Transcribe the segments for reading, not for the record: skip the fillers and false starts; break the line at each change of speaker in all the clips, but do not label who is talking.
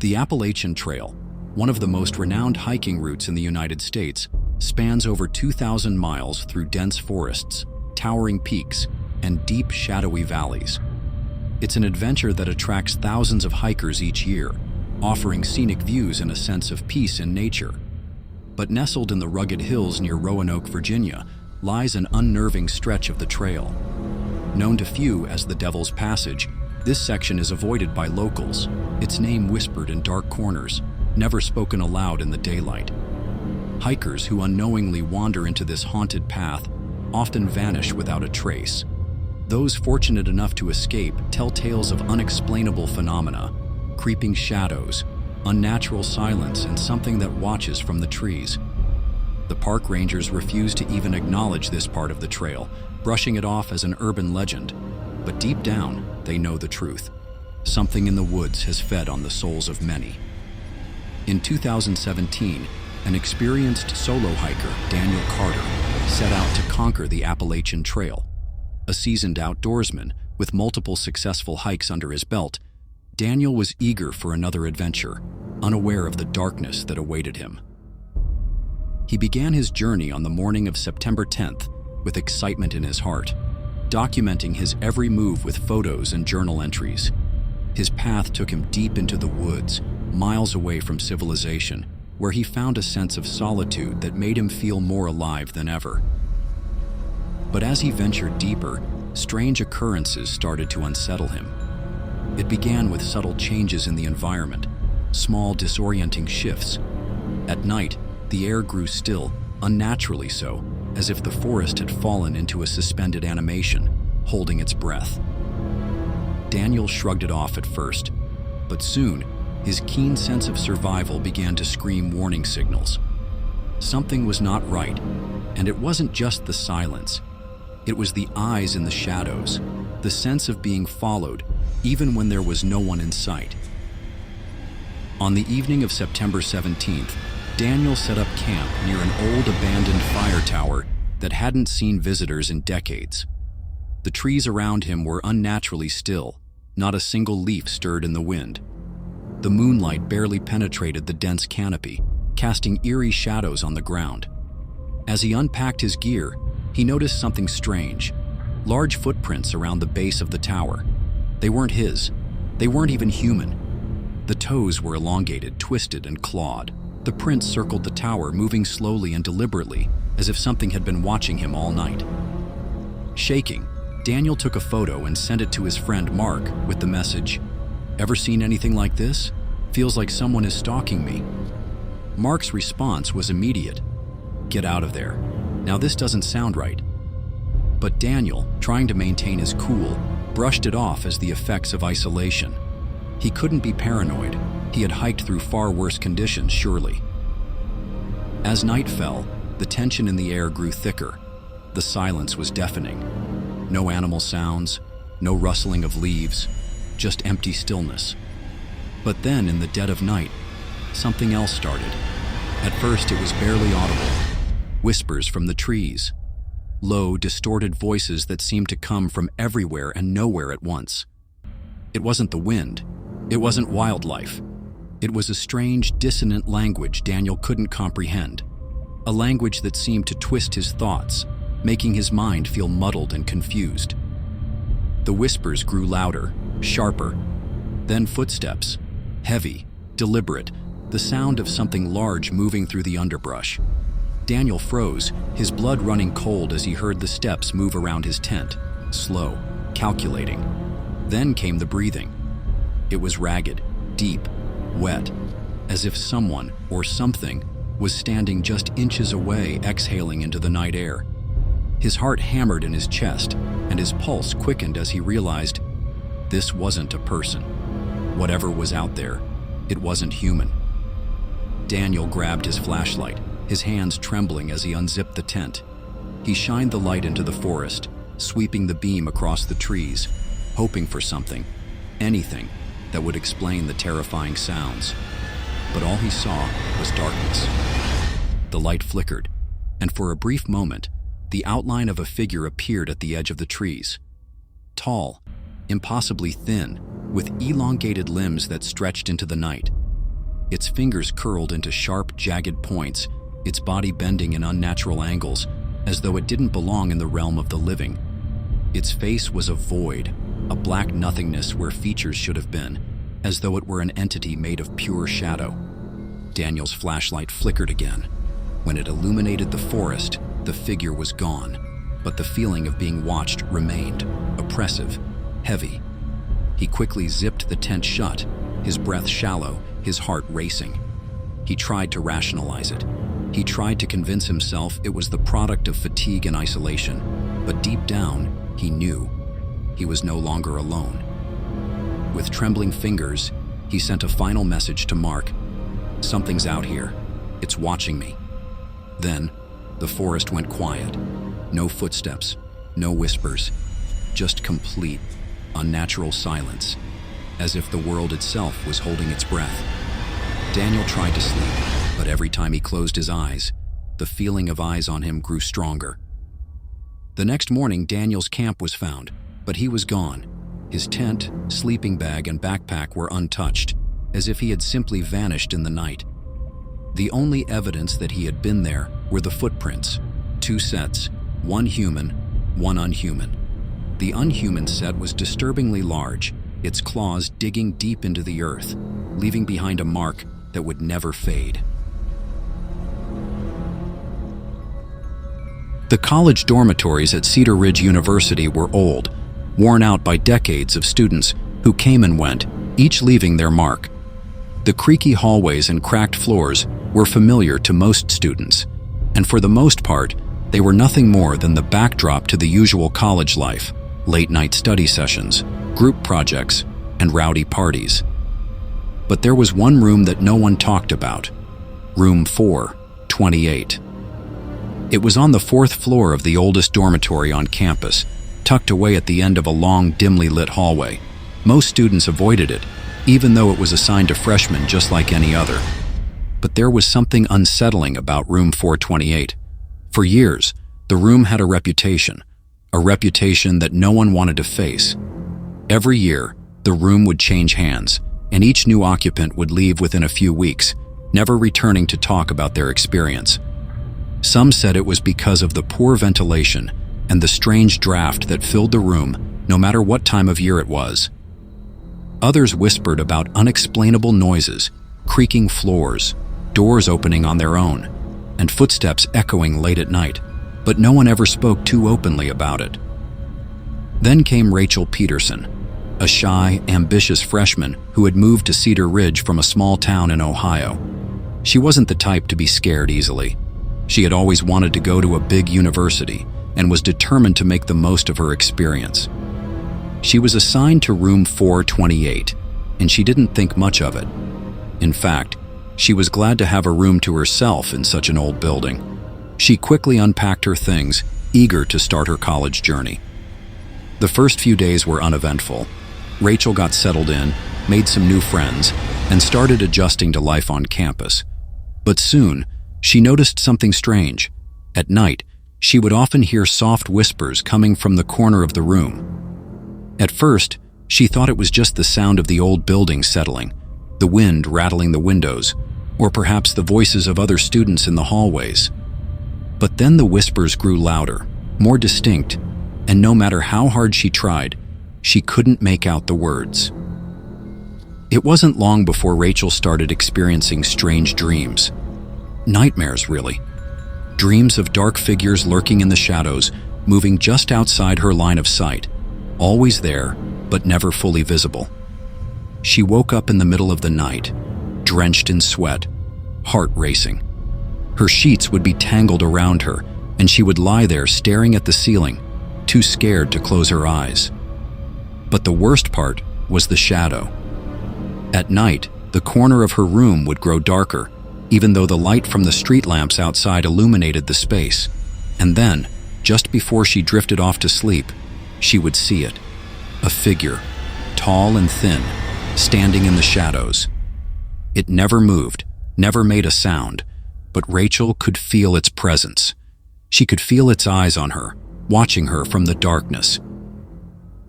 The Appalachian Trail, one of the most renowned hiking routes in the United States, spans over 2,000 miles through dense forests, towering peaks, and deep, shadowy valleys. It's an adventure that attracts thousands of hikers each year, offering scenic views and a sense of peace in nature. But nestled in the rugged hills near Roanoke, Virginia, lies an unnerving stretch of the trail. Known to few as the Devil's Passage, this section is avoided by locals, its name whispered in dark corners, never spoken aloud in the daylight. Hikers who unknowingly wander into this haunted path often vanish without a trace. Those fortunate enough to escape tell tales of unexplainable phenomena, creeping shadows, unnatural silence, and something that watches from the trees. The park rangers refuse to even acknowledge this part of the trail, brushing it off as an urban legend. But deep down, they know the truth. Something in the woods has fed on the souls of many. In 2017, an experienced solo hiker, Daniel Carter, set out to conquer the Appalachian Trail. A seasoned outdoorsman with multiple successful hikes under his belt, Daniel was eager for another adventure, unaware of the darkness that awaited him. He began his journey on the morning of September 10th with excitement in his heart, documenting his every move with photos and journal entries. His path took him deep into the woods, miles away from civilization, where he found a sense of solitude that made him feel more alive than ever. But as he ventured deeper, strange occurrences started to unsettle him. It began with subtle changes in the environment, small disorienting shifts. At night, the air grew still, unnaturally so, as if the forest had fallen into a suspended animation, holding its breath. Daniel shrugged it off at first, but soon, his keen sense of survival began to scream warning signals. Something was not right, and it wasn't just the silence. It was the eyes in the shadows, the sense of being followed, even when there was no one in sight. On the evening of September 17th, Daniel set up camp near an old abandoned fire tower that hadn't seen visitors in decades. The trees around him were unnaturally still, not a single leaf stirred in the wind. The moonlight barely penetrated the dense canopy, casting eerie shadows on the ground. As he unpacked his gear, he noticed something strange. Large footprints around the base of the tower. They weren't his. They weren't even human. The toes were elongated, twisted, and clawed. The prints circled the tower, moving slowly and deliberately, as if something had been watching him all night. Shaking, Daniel took a photo and sent it to his friend Mark with the message, "Ever seen anything like this? Feels like someone is stalking me." Mark's response was immediate. "Get out of there. Now this doesn't sound right." But Daniel, trying to maintain his cool, brushed it off as the effects of isolation. He couldn't be paranoid. He had hiked through far worse conditions, surely. As night fell, the tension in the air grew thicker. The silence was deafening. No animal sounds, no rustling of leaves, just empty stillness. But then, in the dead of night, something else started. At first, it was barely audible. Whispers from the trees. Low, distorted voices that seemed to come from everywhere and nowhere at once. It wasn't the wind. It wasn't wildlife. It was a strange, dissonant language Daniel couldn't comprehend. A language that seemed to twist his thoughts, making his mind feel muddled and confused. The whispers grew louder, sharper. Then footsteps. Heavy, deliberate, the sound of something large moving through the underbrush. Daniel froze, his blood running cold as he heard the steps move around his tent, slow, calculating. Then came the breathing. It was ragged, deep, wet, as if someone or something was standing just inches away, exhaling into the night air. His heart hammered in his chest, and his pulse quickened as he realized this wasn't a person. Whatever was out there, it wasn't human. Daniel grabbed his flashlight, his hands trembling as he unzipped the tent. He shined the light into the forest, sweeping the beam across the trees, hoping for something, anything, that would explain the terrifying sounds. But all he saw was darkness. The light flickered, and for a brief moment, the outline of a figure appeared at the edge of the trees. Tall, impossibly thin, with elongated limbs that stretched into the night. its fingers curled into sharp, jagged points, its body bending in unnatural angles, as though it didn't belong in the realm of the living. Its face was a void, a black nothingness where features should have been, as though it were an entity made of pure shadow. Daniel's flashlight flickered again. When it illuminated the forest, the figure was gone, but the feeling of being watched remained, oppressive, heavy. He quickly zipped the tent shut, his breath shallow, his heart racing. He tried to rationalize it. He tried to convince himself it was the product of fatigue and isolation, but deep down, he knew he was no longer alone. With trembling fingers, he sent a final message to Mark. "Something's out here. It's watching me." Then, the forest went quiet. No footsteps, no whispers, just complete, unnatural silence, as if the world itself was holding its breath. Daniel tried to sleep, but every time he closed his eyes, the feeling of eyes on him grew stronger. The next morning, Daniel's camp was found, but he was gone. His tent, sleeping bag, and backpack were untouched, as if he had simply vanished in the night. The only evidence that he had been there were the footprints, 2 sets, one human, one unhuman. The unhuman set was disturbingly large, its claws digging deep into the earth, leaving behind a mark that would never fade. The college dormitories at Cedar Ridge University were old, worn out by decades of students who came and went, each leaving their mark. The creaky hallways and cracked floors were familiar to most students, and for the most part, they were nothing more than the backdrop to the usual college life: late-night study sessions, group projects, and rowdy parties. But there was one room that no one talked about: Room 428. It was on the 4th floor of the oldest dormitory on campus, tucked away at the end of a long, dimly lit hallway. Most students avoided it, even though it was assigned to freshmen just like any other. But there was something unsettling about Room 428. For years, the room had a reputation that no one wanted to face. Every year, the room would change hands, and each new occupant would leave within a few weeks, never returning to talk about their experience. Some said it was because of the poor ventilation and the strange draft that filled the room, no matter what time of year it was. Others whispered about unexplainable noises, creaking floors, doors opening on their own, and footsteps echoing late at night, but no one ever spoke too openly about it. Then came Rachel Peterson, a shy, ambitious freshman who had moved to Cedar Ridge from a small town in Ohio. She wasn't the type to be scared easily. She had always wanted to go to a big university and was determined to make the most of her experience. She was assigned to room 428, and she didn't think much of it. In fact, she was glad to have a room to herself in such an old building. She quickly unpacked her things, eager to start her college journey. The first few days were uneventful. Rachel got settled in, made some new friends, and started adjusting to life on campus. But soon, she noticed something strange. At night, she would often hear soft whispers coming from the corner of the room. At first, she thought it was just the sound of the old building settling, the wind rattling the windows, or perhaps the voices of other students in the hallways. But then the whispers grew louder, more distinct, and no matter how hard she tried, she couldn't make out the words. It wasn't long before Rachel started experiencing strange dreams. Nightmares, really. Dreams of dark figures lurking in the shadows, moving just outside her line of sight, always there, but never fully visible. She woke up in the middle of the night, drenched in sweat, heart racing. Her sheets would be tangled around her, and she would lie there staring at the ceiling, too scared to close her eyes. But the worst part was the shadow. At night, the corner of her room would grow darker, even though the light from the street lamps outside illuminated the space. And then, just before she drifted off to sleep, she would see it. A figure, tall and thin, standing in the shadows. It never moved, never made a sound, but Rachel could feel its presence. She could feel its eyes on her, watching her from the darkness.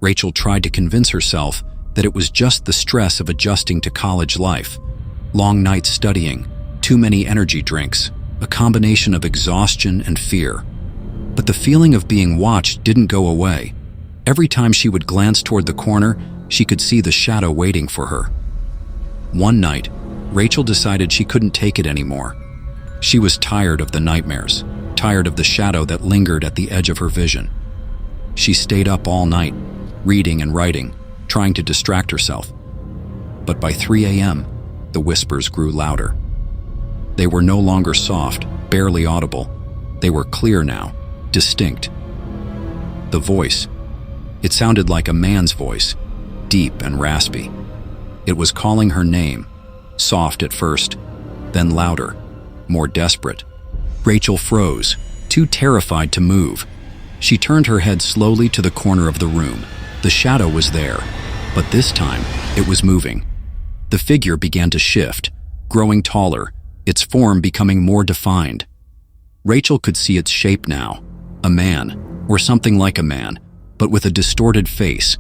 Rachel tried to convince herself that it was just the stress of adjusting to college life, Long nights studying, too many energy drinks, a combination of exhaustion and fear. But the feeling of being watched didn't go away. Every time she would glance toward the corner, she could see the shadow waiting for her. One night, Rachel decided she couldn't take it anymore. She was tired of the nightmares, tired of the shadow that lingered at the edge of her vision. She stayed up all night, reading and writing, trying to distract herself. But by 3 a.m., the whispers grew louder. They were no longer soft, barely audible. They were clear now, distinct. The voice, it sounded like a man's voice, deep and raspy. It was calling her name, soft at first, then louder, more desperate. Rachel froze, too terrified to move. She turned her head slowly to the corner of the room. The shadow was there, but this time it was moving. The figure began to shift, growing taller, its form becoming more defined. Rachel could see its shape now, a man, or something like a man, but with a distorted face.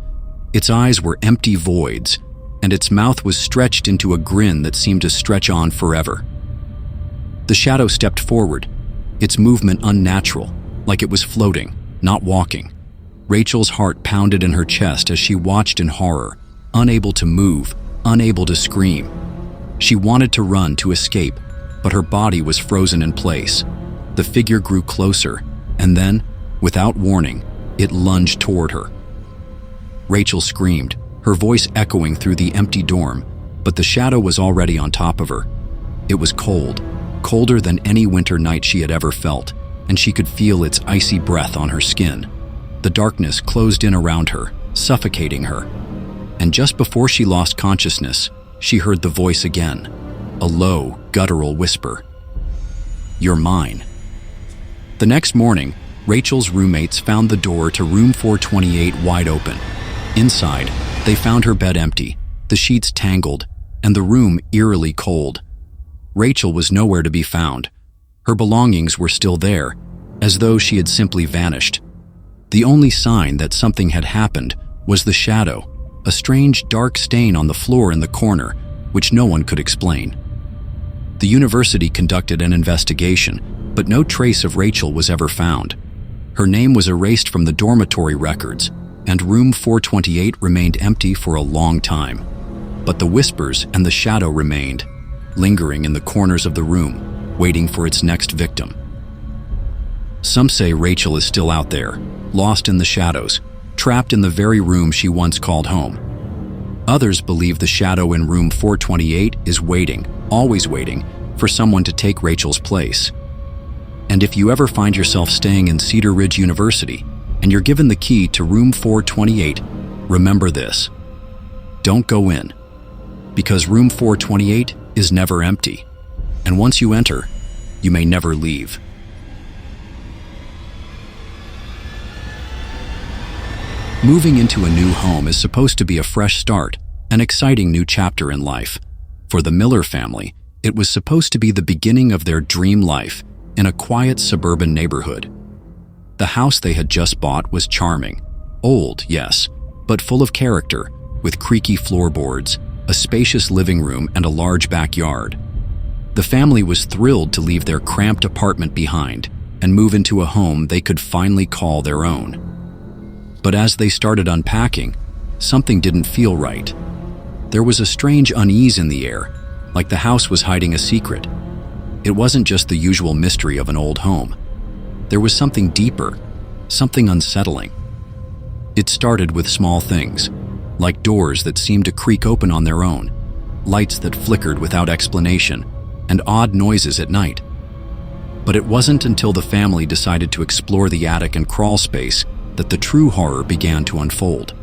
Its eyes were empty voids, and its mouth was stretched into a grin that seemed to stretch on forever. The shadow stepped forward, its movement unnatural, like it was floating, not walking. Rachel's heart pounded in her chest as she watched in horror, unable to move, unable to scream. She wanted to run to escape, but her body was frozen in place. The figure grew closer, and then, without warning, it lunged toward her. Rachel screamed, her voice echoing through the empty dorm, but the shadow was already on top of her. It was cold, colder than any winter night she had ever felt, and she could feel its icy breath on her skin. The darkness closed in around her, suffocating her. And just before she lost consciousness, she heard the voice again, a low, guttural whisper. "You're mine." The next morning, Rachel's roommates found the door to room 428 wide open. Inside, they found her bed empty, the sheets tangled, and the room eerily cold. Rachel was nowhere to be found. Her belongings were still there, as though she had simply vanished. The only sign that something had happened was the shadow, a strange dark stain on the floor in the corner, which no one could explain. The university conducted an investigation, but no trace of Rachel was ever found. Her name was erased from the dormitory records, and room 428 remained empty for a long time. But the whispers and the shadow remained, lingering in the corners of the room, waiting for its next victim. Some say Rachel is still out there, lost in the shadows, trapped in the very room she once called home. Others believe the shadow in room 428 is waiting, always waiting, for someone to take Rachel's place. And if you ever find yourself staying in Cedar Ridge University and you're given the key to room 428, remember this. Don't go in, because room 428 is never empty, and once you enter, you may never leave. Moving into a new home is supposed to be a fresh start, an exciting new chapter in life. For the Miller family, it was supposed to be the beginning of their dream life in a quiet suburban neighborhood. The house they had just bought was charming. Old, yes, but full of character, with creaky floorboards, a spacious living room, and a large backyard. The family was thrilled to leave their cramped apartment behind and move into a home they could finally call their own. But as they started unpacking, something didn't feel right. There was a strange unease in the air, like the house was hiding a secret. It wasn't just the usual mystery of an old home. There was something deeper, something unsettling. It started with small things, like doors that seemed to creak open on their own, lights that flickered without explanation, and odd noises at night. But it wasn't until the family decided to explore the attic and crawl space that the true horror began to unfold.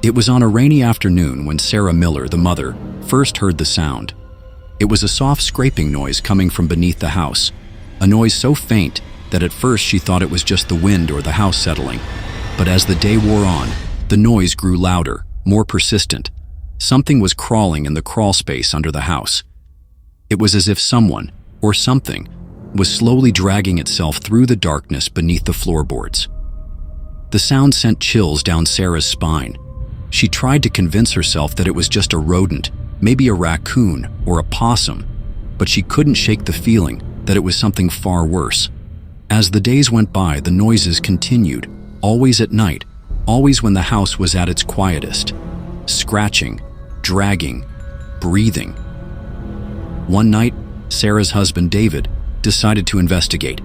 It was on a rainy afternoon when Sarah Miller, the mother, first heard the sound. It was a soft scraping noise coming from beneath the house, a noise so faint that at first she thought it was just the wind or the house settling. But as the day wore on, the noise grew louder, more persistent. Something was crawling in the crawl space under the house. It was as if someone, or something, was slowly dragging itself through the darkness beneath the floorboards. The sound sent chills down Sarah's spine. She tried to convince herself that it was just a rodent, maybe a raccoon or a possum, but she couldn't shake the feeling that it was something far worse. As the days went by, the noises continued, always at night, always when the house was at its quietest. Scratching, dragging, breathing. One night, Sarah's husband David decided to investigate.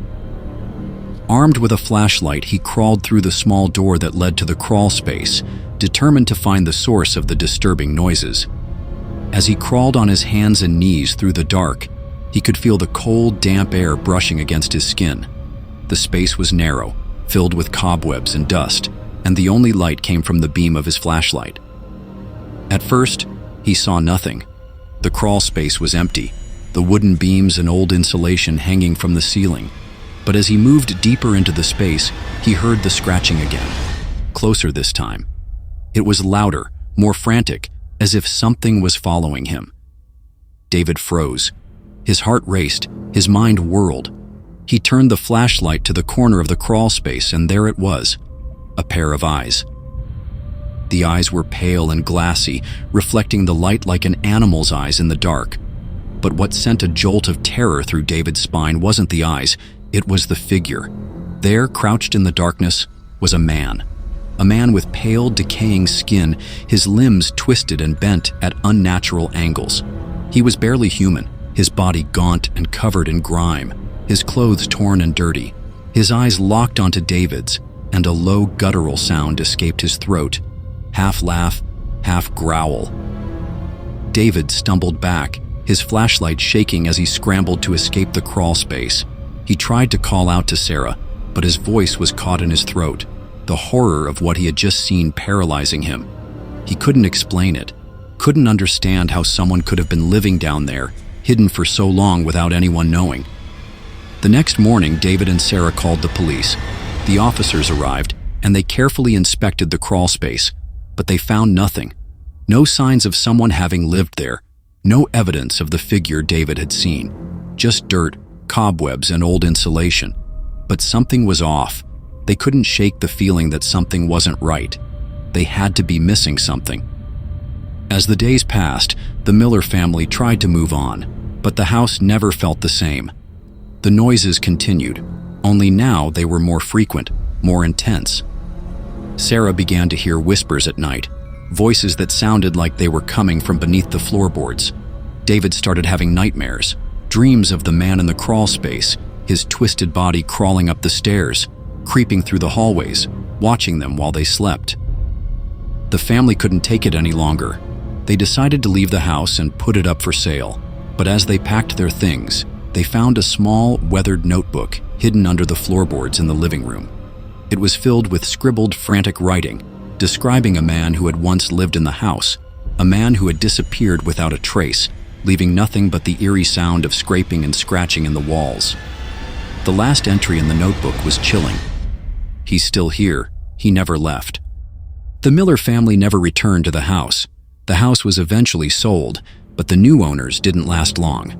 Armed with a flashlight, he crawled through the small door that led to the crawl space, determined to find the source of the disturbing noises. As he crawled on his hands and knees through the dark, he could feel the cold, damp air brushing against his skin. The space was narrow, filled with cobwebs and dust, and the only light came from the beam of his flashlight. At first, he saw nothing. The crawl space was empty, the wooden beams and old insulation hanging from the ceiling. But as he moved deeper into the space, he heard the scratching again, closer this time. It was louder, more frantic, as if something was following him. David froze. His heart raced, his mind whirled. He turned the flashlight to the corner of the crawl space, and there it was, a pair of eyes. The eyes were pale and glassy, reflecting the light like an animal's eyes in the dark. But what sent a jolt of terror through David's spine wasn't the eyes, it was the figure. There, crouched in the darkness, was a man. A man with pale, decaying skin, his limbs twisted and bent at unnatural angles. He was barely human, his body gaunt and covered in grime, his clothes torn and dirty. His eyes locked onto David's, and a low guttural sound escaped his throat, half laugh, half growl. David stumbled back, his flashlight shaking as he scrambled to escape the crawl space. He tried to call out to Sarah, but his voice was caught in his throat, the horror of what he had just seen paralyzing him. He couldn't explain it, couldn't understand how someone could have been living down there, hidden for so long without anyone knowing. The next morning, David and Sarah called the police. The officers arrived, and they carefully inspected the crawl space, but they found nothing. No signs of someone having lived there, no evidence of the figure David had seen, just dirt, cobwebs, and old insulation. But something was off. They couldn't shake the feeling that something wasn't right. They had to be missing something. As the days passed, the Miller family tried to move on, but the house never felt the same. The noises continued, only now they were more frequent, more intense. Sarah began to hear whispers at night, voices that sounded like they were coming from beneath the floorboards. David started having nightmares, dreams of the man in the crawl space, his twisted body crawling up the stairs, creeping through the hallways, watching them while they slept. The family couldn't take it any longer. They decided to leave the house and put it up for sale. But as they packed their things, they found a small, weathered notebook hidden under the floorboards in the living room. It was filled with scribbled, frantic writing, describing a man who had once lived in the house, a man who had disappeared without a trace, leaving nothing but the eerie sound of scraping and scratching in the walls. The last entry in the notebook was chilling. "He's still here. He never left." The Miller family never returned to the house. The house was eventually sold, but the new owners didn't last long.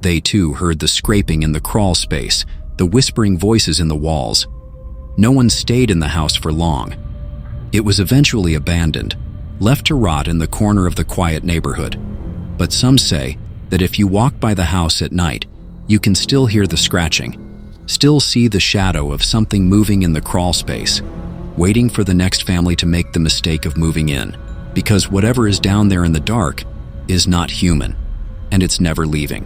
They too heard the scraping in the crawl space, the whispering voices in the walls. No one stayed in the house for long. It was eventually abandoned, left to rot in the corner of the quiet neighborhood. But some say that if you walk by the house at night, you can still hear the scratching, still see the shadow of something moving in the crawl space, waiting for the next family to make the mistake of moving in, because whatever is down there in the dark is not human, and it's never leaving.